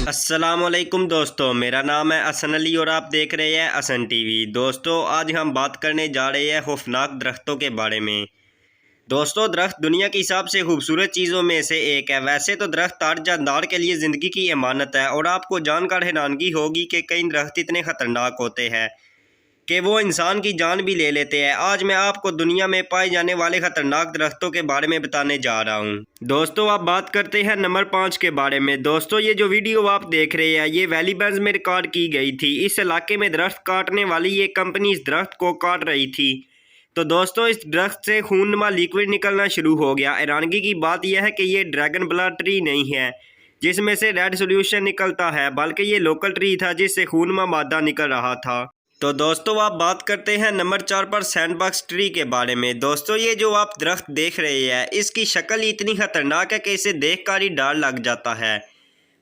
अस्सलामुअलैकुम दोस्तों, मेरा नाम है हसन अली और आप देख रहे हैं हसन टीवी। दोस्तों, आज हम बात करने जा रहे हैं खौफनाक दरख्तों के बारे में। दोस्तों, दरख्त दुनिया के हिसाब से खूबसूरत चीज़ों में से एक है। वैसे तो दरख्त हर जानदार के लिए ज़िंदगी की अमानत है और आपको जानकर हैरानगी होगी कि कई दरख्त इतने ख़तरनाक होते हैं कि वो इंसान की जान भी ले लेते हैं। आज मैं आपको दुनिया में पाए जाने वाले ख़तरनाक दरख्तों के बारे में बताने जा रहा हूँ। दोस्तों, आप बात करते हैं नंबर 5 के बारे में। दोस्तों, ये जो वीडियो आप देख रहे हैं, ये वैलीबेंज में रिकॉर्ड की गई थी। इस इलाके में दरख्त काटने वाली ये कंपनी इस दरख्त को काट रही थी। तो दोस्तों, इस दरख्त से खूननुमा लिक्विड निकलना शुरू हो गया। हैरानगी की बात यह है कि ये ड्रैगन ब्लड ट्री नहीं है जिसमें से रेड सोल्यूशन निकलता है, बल्कि ये लोकल ट्री था जिससे खूननुमा मादा निकल रहा था। तो दोस्तों, आप बात करते हैं नंबर 4 पर सैंडबॉक्स ट्री के बारे में। दोस्तों, ये जो आप दरख्त देख रहे हैं, इसकी शक्ल ही इतनी ख़तरनाक है कि इसे देखकर ही डर लग जाता है।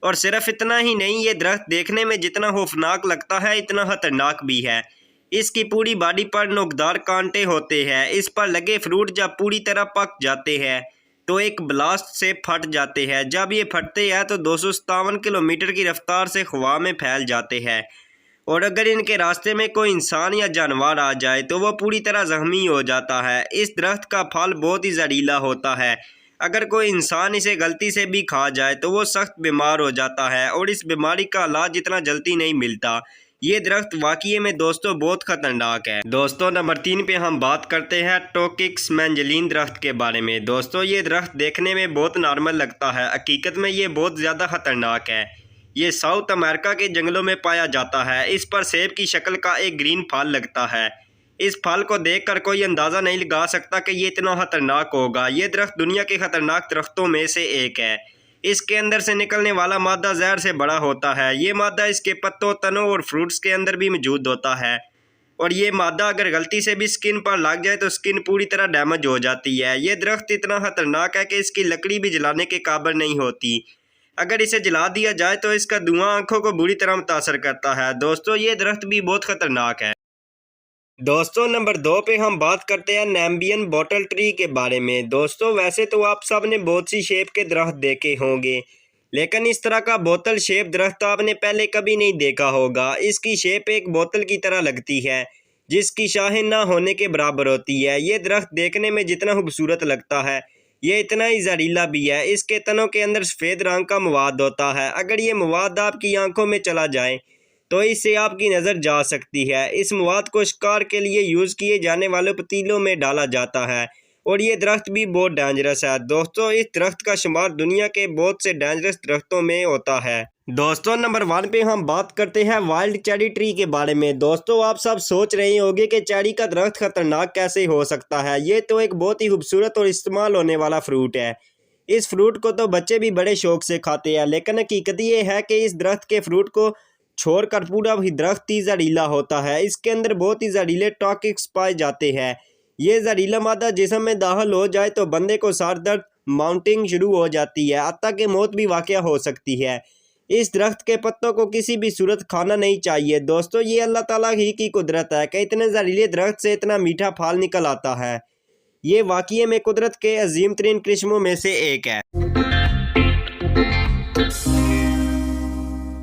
और सिर्फ इतना ही नहीं, ये दरख्त देखने में जितना खौफनाक लगता है, इतना ख़तरनाक भी है। इसकी पूरी बॉडी पर नोकदार कांटे होते हैं। इस पर लगे फ्रूट जब पूरी तरह पक जाते हैं तो एक ब्लास्ट से फट जाते हैं। जब ये फटते हैं तो 257 किलोमीटर की रफ्तार से हवा में फैल जाते हैं और अगर इनके रास्ते में कोई इंसान या जानवर आ जाए तो वो पूरी तरह जख्मी हो जाता है। इस दरख्त का फल बहुत ही जहरीला होता है। अगर कोई इंसान इसे गलती से भी खा जाए तो वो सख्त बीमार हो जाता है और इस बीमारी का इलाज इतना जल्दी नहीं मिलता। ये दरख्त वाकई में दोस्तों बहुत ख़तरनाक है। दोस्तों, नंबर 3 पे हम बात करते हैं टोकिक्स मैंजलीन दरख्त के बारे में। दोस्तों, ये दरख्त देखने में बहुत नॉर्मल लगता है, हकीकत में ये बहुत ज़्यादा ख़तरनाक है। ये साउथ अमेरिका के जंगलों में पाया जाता है। इस पर सेब की शक्ल का एक ग्रीन फल लगता है। इस फल को देखकर कोई अंदाज़ा नहीं लगा सकता कि ये इतना ख़तरनाक होगा। ये दरख्त दुनिया के ख़तरनाक दरख्तों में से एक है। इसके अंदर से निकलने वाला मादा जहर से बड़ा होता है। ये मादा इसके पत्तों, तनों और फ्रूट्स के अंदर भी मौजूद होता है और ये मादा अगर गलती से भी स्किन पर लग जाए तो स्किन पूरी तरह डैमेज हो जाती है। ये दरख्त इतना ख़तरनाक है कि इसकी लकड़ी भी जलाने के काबिल नहीं होती। अगर इसे जला दिया जाए तो इसका धुआं आंखों को बुरी तरह मुतासर करता है। दोस्तों, ये दरख्त भी बहुत ख़तरनाक है। दोस्तों, नंबर 2 पे हम बात करते हैं नैम्बियन बॉटल ट्री के बारे में। दोस्तों, वैसे तो आप सब ने बहुत सी शेप के दरख्त देखे होंगे, लेकिन इस तरह का बोतल शेप दरख्त आपने पहले कभी नहीं देखा होगा। इसकी शेप एक बोतल की तरह लगती है जिसकी शाखें ना होने के बराबर होती है। ये दरख्त देखने में जितना खूबसूरत लगता है, ये इतना ही जहरीला भी है। इसके तनों के अंदर सफ़ेद रंग का मवाद होता है। अगर ये मवाद आपकी आंखों में चला जाए तो इससे आपकी नज़र जा सकती है। इस मवाद को शिकार के लिए यूज़ किए जाने वाले पतीलों में डाला जाता है और ये दरख्त भी बहुत डेंजरस है। दोस्तों, इस दरख्त का शुमार दुनिया के बहुत से डेंजरस दरख्तों में होता है। दोस्तों, नंबर 1 पे हम बात करते हैं वाइल्ड चेरी ट्री के बारे में। दोस्तों, आप सब सोच रहे होंगे कि चेरी का दरख्त खतरनाक कैसे हो सकता है। ये तो एक बहुत ही खूबसूरत और इस्तेमाल होने वाला फ्रूट है। इस फ्रूट को तो बच्चे भी बड़े शौक से खाते हैं, लेकिन हकीकत ये है कि इस दरख्त के फ्रूट को छोड़कर पूरा ही दरख्त ही जहरीला होता है। इसके अंदर बहुत ही जहरीले टॉक्सिक्स पाए जाते हैं। ये जहरीला मादा जिस्म में दाखिल हो जाए तो बंदे को सर दर्द, माउंटिंग शुरू हो जाती है, हत्ता कि मौत भी वाक़या हो सकती है। इस दरख्त के पत्तों को किसी भी सूरत खाना नहीं चाहिए। दोस्तों, ये अल्लाह ताला ही की कुदरत है कि इतने जहरीले दरख्त से इतना मीठा फल निकल आता है। ये वाक़ई में कुदरत के अजीम तरीन करिश्मों में से एक है।